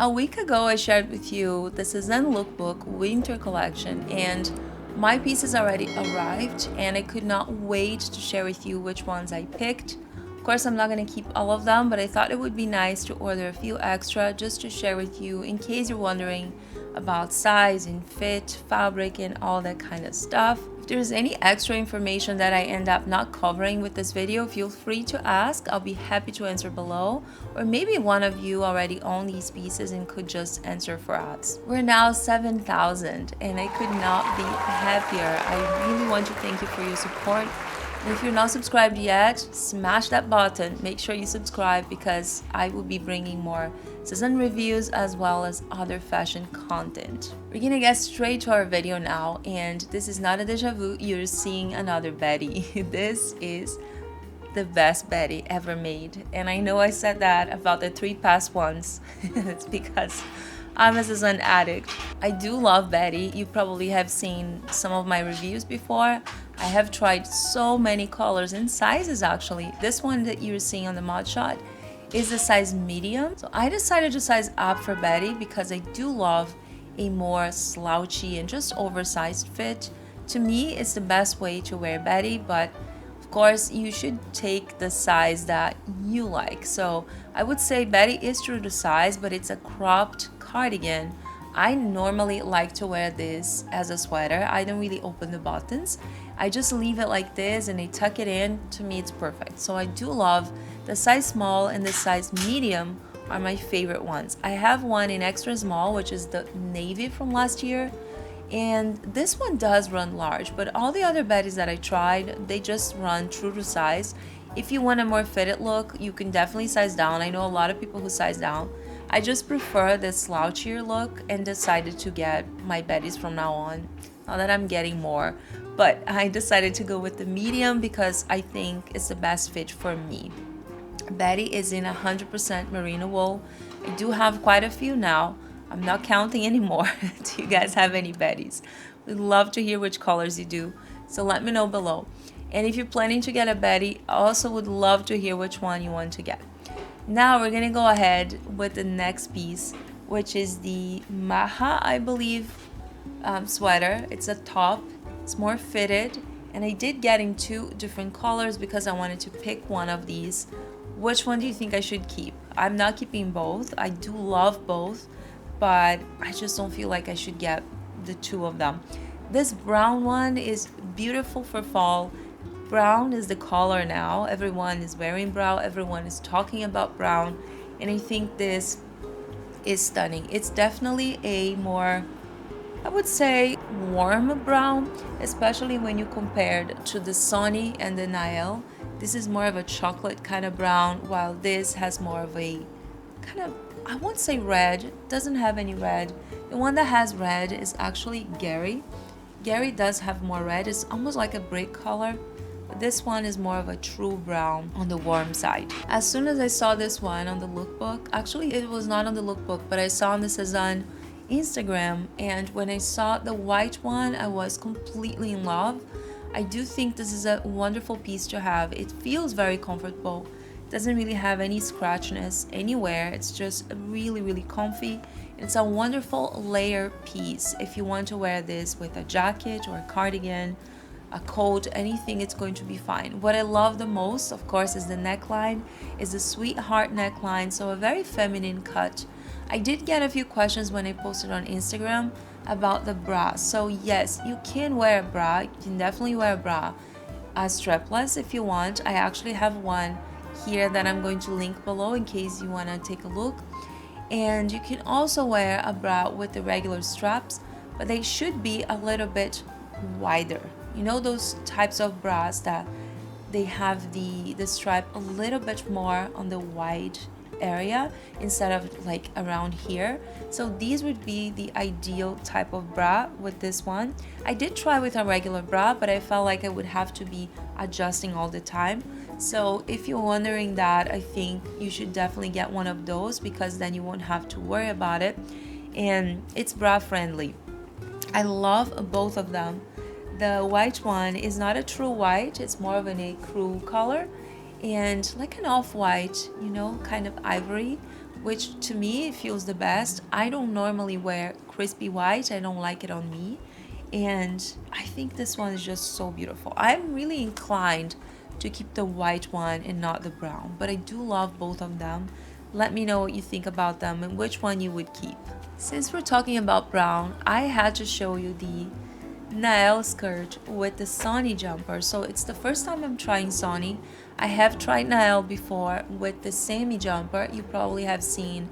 A week ago, I shared with you the Sezane lookbook winter collection, and my pieces already arrived, and I could not wait to share with you which ones I picked. Of course, I'm not going to keep all of them, but I thought it would be nice to order a few extra just to share with you in case you're wondering about size and fit, fabric, and all that kind of stuff. If there's any extra information that I end up not covering with this video, feel free to ask. I'll be happy to answer below. Or maybe one of you already own these pieces and could just answer for us. We're now 7,000 and I could not be happier. I really want to thank you for your support. And if you're not subscribed yet, smash that button. Make sure you subscribe because I will be bringing more Sezane reviews as well as other fashion content. We're gonna get straight to our video now, and this is not a deja vu, you're seeing another Betty. This is the best Betty ever made, and I know I said that about the 3 past ones. It's because I'm a Sezane addict. I do love Betty. You probably have seen some of my reviews before. I have tried so many colors and sizes actually. This one that you're seeing on the mod shot is the size medium. So I decided to size up for Betty because I do love a more slouchy and just oversized fit. To me, it's the best way to wear Betty, but of course, you should take the size that you like. So I would say Betty is true to size, but it's a cropped cardigan. I normally like to wear this as a sweater. I don't really open the buttons. I just leave it like this and I tuck it in. To me, it's perfect. So I do love the size small and the size medium are my favorite ones. I have one in extra small, which is the navy from last year. And this one does run large, but all the other Bettys that I tried, they just run true to size. If you want a more fitted look, you can definitely size down. I know a lot of people who size down. I just prefer the slouchier look and decided to get my Bettys from now on. Not that I'm getting more, but I decided to go with the medium because I think it's the best fit for me. Betty is in 100% merino wool. I do have quite a few now. I'm not counting anymore. Do you guys have any Bettys? We'd love to hear which colors you do, so let me know below. And if you're planning to get a Betty, I also would love to hear which one you want to get. Now we're gonna go ahead with the next piece, which is the Maha, I believe, sweater. It's a top, it's more fitted, and I did get in 2 different colors because I wanted to pick one of these. Which one do you think I should keep? I'm not keeping both. I do love both, but I just don't feel like I should get the 2 of them. This brown one is beautiful for fall. Brown is the color now. Everyone is wearing brown. Everyone is talking about brown. And I think this is stunning. It's definitely a more, I would say, warm brown, especially when you compare it to the Sonny and the Naelle. This is more of a chocolate kind of brown, while this has more of a kind of, I won't say red, it doesn't have any red. The one that has red is actually Gary. Gary does have more red. It's almost like a brick color. But this one is more of a true brown on the warm side. As soon as I saw this one on the lookbook, actually it was not on the lookbook, but I saw on the Sezane Instagram, and when I saw the white one, I was completely in love. I do think this is a wonderful piece to have. It feels very comfortable. It doesn't really have any scratchiness anywhere. It's just really, really comfy. It's a wonderful layer piece. If you want to wear this with a jacket or a cardigan, a coat, anything, it's going to be fine. What I love the most, of course, is the neckline. It's a sweetheart neckline, so a very feminine cut. I did get a few questions when I posted on Instagram about the bra. So yes, you can wear a bra. You can definitely wear a bra strapless if you want. I actually have one here that I'm going to link below in case you want to take a look. And you can also wear a bra with the regular straps, but they should be a little bit wider. You know those types of bras that they have the stripe a little bit more on the wide area instead of like around here. So these would be the ideal type of bra with this one. I did try with a regular bra, but I felt like I would have to be adjusting all the time. So if you're wondering that, I think you should definitely get one of those because then you won't have to worry about it. And it's bra friendly. I love both of them. The white one is not a true white, it's more of an ecru color and like an off-white, you know, kind of ivory, which to me feels the best. I don't normally wear crispy white, I don't like it on me, and I think this one is just so beautiful. I'm really inclined to keep the white one and not the brown, but I do love both of them. Let me know what you think about them and which one you would keep. Since we're talking about brown, I had to show you the Naelle skirt with the Sonny jumper. So it's the first time I'm trying Sonny. I have tried Naelle before with the Sammy jumper. You probably have seen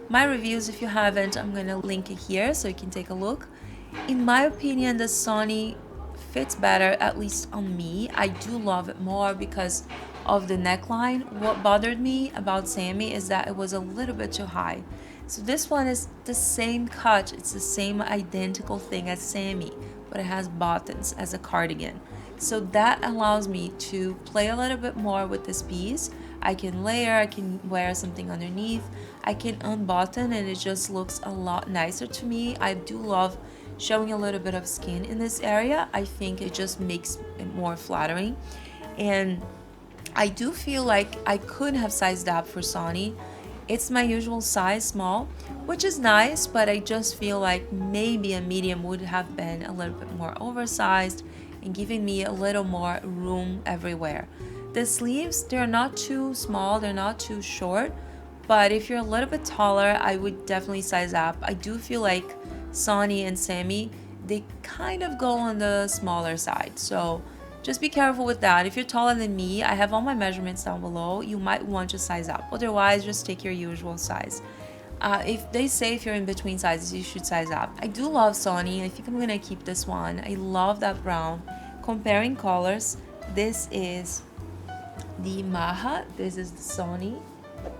my reviews. If you haven't, I'm gonna link it here so you can take a look. In my opinion, the Sonny fits better, at least on me. I do love it more because of the neckline. What bothered me about Sammy is that it was a little bit too high. So this one is the same cut, it's the same identical thing as Sammy, but it has buttons as a cardigan. So that allows me to play a little bit more with this piece. I can layer, I can wear something underneath, I can unbutton, and it just looks a lot nicer to me. I do love showing a little bit of skin in this area. I think it just makes it more flattering. And I do feel like I could have sized up for Sonny. It's my usual size, small, which is nice, but I just feel like maybe a medium would have been a little bit more oversized and giving me a little more room everywhere. The sleeves, they're not too small, they're not too short, but if you're a little bit taller, I would definitely size up. I do feel like Sonny and Sammy, they kind of go on the smaller side, so just be careful with that. If you're taller than me, I have all my measurements down below. You might want to size up. Otherwise, just take your usual size. If they say if you're in between sizes, you should size up. I do love Sonny. I think I'm gonna keep this one. I love that brown. Comparing colors, this is the Maha, this is the Sonny,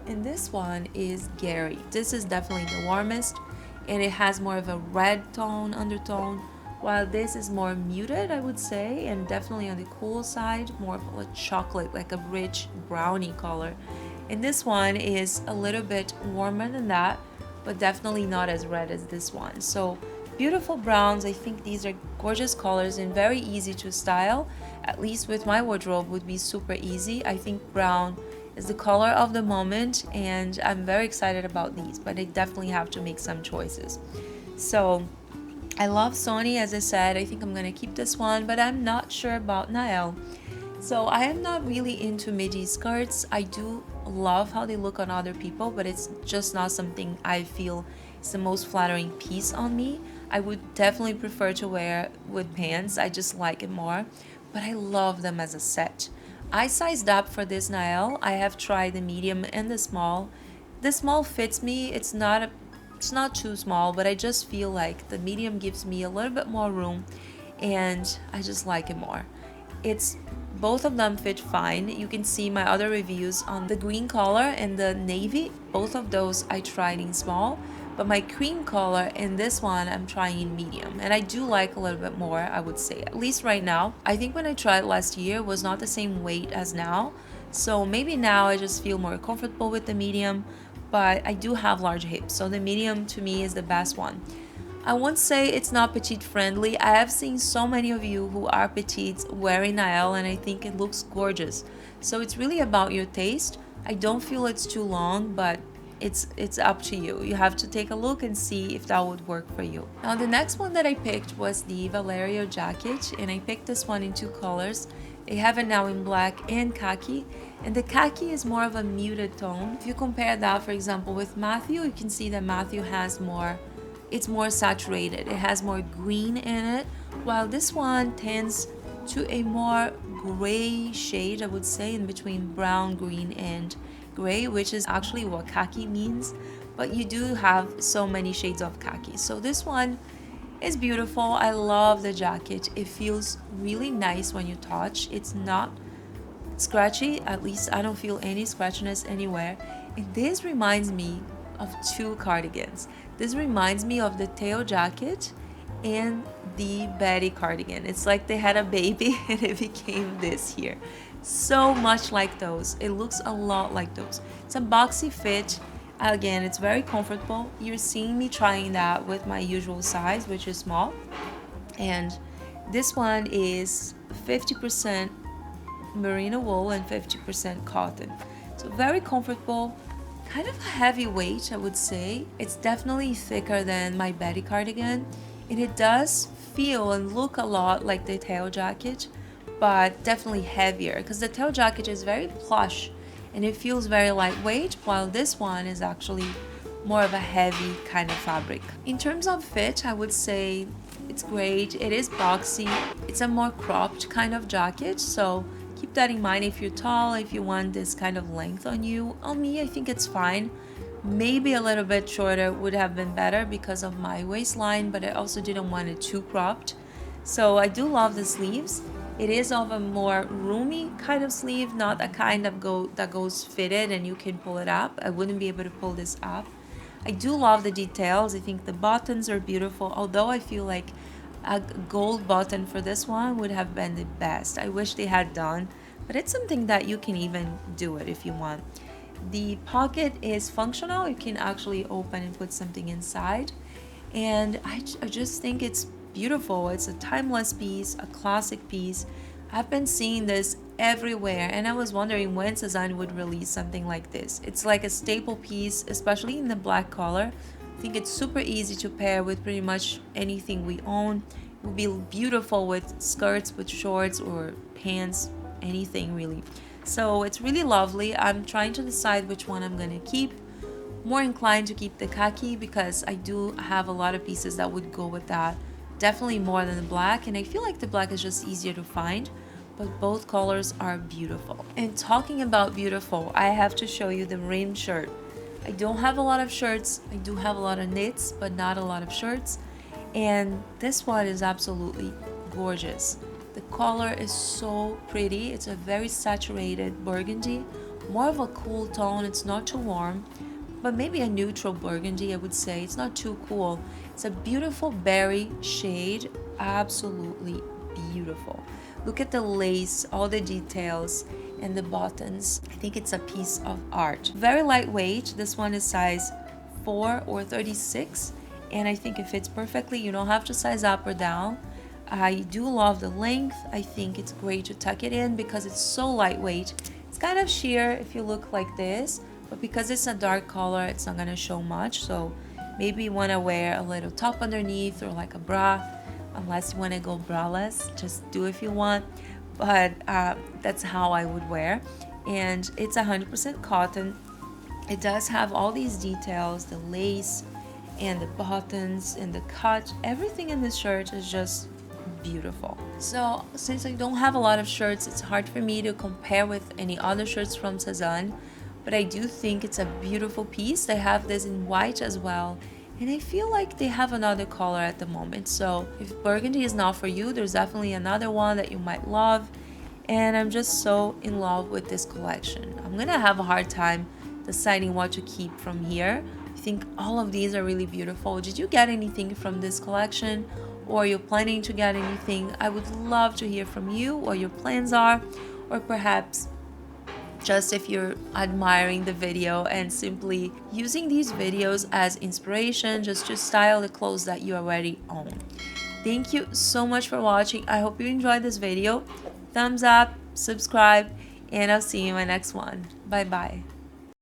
and this one is Gary. This is definitely the warmest, and it has more of a red tone, undertone, while this is more muted, I would say, and definitely on the cool side, more of a chocolate, like a rich brownie color. And this one is a little bit warmer than that, but definitely not as red as this one. So beautiful browns. I think these are gorgeous colors and very easy to style. At least with my wardrobe would be super easy. I think brown is the color of the moment, and I'm very excited about these, but I definitely have to make some choices. So I love Sonny, as I said. I think I'm gonna keep this one, but I'm not sure about Naelle. So I am not really into midi skirts. I do love how they look on other people, but it's just not something I feel is the most flattering piece on me. I would definitely prefer to wear with pants. I just like it more, but I love them as a set. I sized up for this Naelle. I have tried the medium and the small. The small fits me. It's not too small, but I just feel like the medium gives me a little bit more room, and I just like it more. Both of them fit fine. You can see my other reviews on the green color and the navy. Both of those I tried in small, but my cream color and this one I'm trying in medium, and I do like a little bit more, I would say, at least right now. I think when I tried last year it was not the same weight as now, so maybe now I just feel more comfortable with the medium. But I do have large hips, so the medium to me is the best one. I won't say it's not petite friendly. I have seen so many of you who are petites wearing Naelle, and I think it looks gorgeous. So it's really about your taste. I don't feel it's too long, but it's up to you. You have to take a look and see if that would work for you. Now the next one that I picked was the Valerio Jacket, and I picked this one in two colors. They have it now in black and khaki, and the khaki is more of a muted tone. If you compare that, for example, with Matthew, you can see that Matthew has more, it's more saturated. It has more green in it, while this one tends to a more gray shade, I would say, in between brown, green, and gray, which is actually what khaki means, but you do have so many shades of khaki. So this one is beautiful. I love the jacket. It feels really nice when you touch. It's not scratchy, at least I don't feel any scratchiness anywhere. And this reminds me of two cardigans. This reminds me of the tail jacket and the Betty cardigan. It's like they had a baby and it became this here. So much like those. It looks a lot like those. It's a boxy fit. Again, it's very comfortable. You're seeing me trying that with my usual size, which is small. And this one is 50% merino wool and 50% cotton. So very comfortable. kind of a heavy weight, I would say. It's definitely thicker than my Betty cardigan, and it does feel and look a lot like the tail jacket, but definitely heavier because the tail jacket is very plush and it feels very lightweight, while this one is actually more of a heavy kind of fabric. In terms of fit, I would say it's great. It is boxy. It's a more cropped kind of jacket, so keep that in mind if you're tall, if you want this kind of length on you. On me, I think it's fine. Maybe a little bit shorter would have been better because of my waistline, but I also didn't want it too cropped. So I do love the sleeves. It is of a more roomy kind of sleeve, not a kind of that goes fitted and you can pull it up. I wouldn't be able to pull this up. I do love the details. I think the buttons are beautiful, although I feel like a gold button for this one would have been the best. I wish they had done, but it's something that you can even do it if you want. The pocket is functional. You can actually open and put something inside, and I just think it's beautiful. It's a timeless piece, a classic piece. I've been seeing this everywhere, and I was wondering when Sezane would release something like this. It's like a staple piece, especially in the black color. I think it's super easy to pair with pretty much anything we own. It would be beautiful with skirts, with shorts or pants, anything really. So it's really lovely. I'm trying to decide which one I'm gonna keep. More inclined to keep the khaki because I do have a lot of pieces that would go with that. Definitely more than the black, and I feel like the black is just easier to find, but both colors are beautiful. And talking about beautiful, I have to show you the Rym shirt. I don't have a lot of shirts. I do have a lot of knits, but not a lot of shirts, and this one is absolutely gorgeous. The color is so pretty. It's a very saturated burgundy, more of a cool tone. It's not too warm, but maybe a neutral burgundy, I would say. It's not too cool. It's a beautiful berry shade, absolutely beautiful. Look at the lace, all the details, and the buttons. I think it's a piece of art. Very lightweight. This one is size 4 or 36, and I think it fits perfectly. You don't have to size up or down. I do love the length. I think it's great to tuck it in because it's so lightweight. It's kind of sheer if you look like this, but because it's a dark color, it's not gonna show much. So maybe you want to wear a little top underneath or like a bra, unless you want to go braless, just do if you want, but that's how I would wear. And it's 100% cotton. It does have all these details, the lace and the buttons and the cut. Everything in this shirt is just beautiful. So since I don't have a lot of shirts, it's hard for me to compare with any other shirts from Sezane, but I do think it's a beautiful piece. They have this in white as well, and I feel like they have another color at the moment. So if burgundy is not for you, there's definitely another one that you might love, and I'm just so in love with this collection. I'm gonna have a hard time deciding what to keep from here. I think all of these are really beautiful. Did you get anything from this collection, or you're planning to get anything? I would love to hear from you what your plans are, or perhaps just if you're admiring the video and simply using these videos as inspiration just to style the clothes that you already own. Thank you so much for watching. I hope you enjoyed this video. Thumbs up, subscribe, and I'll see you in my next one. Bye bye.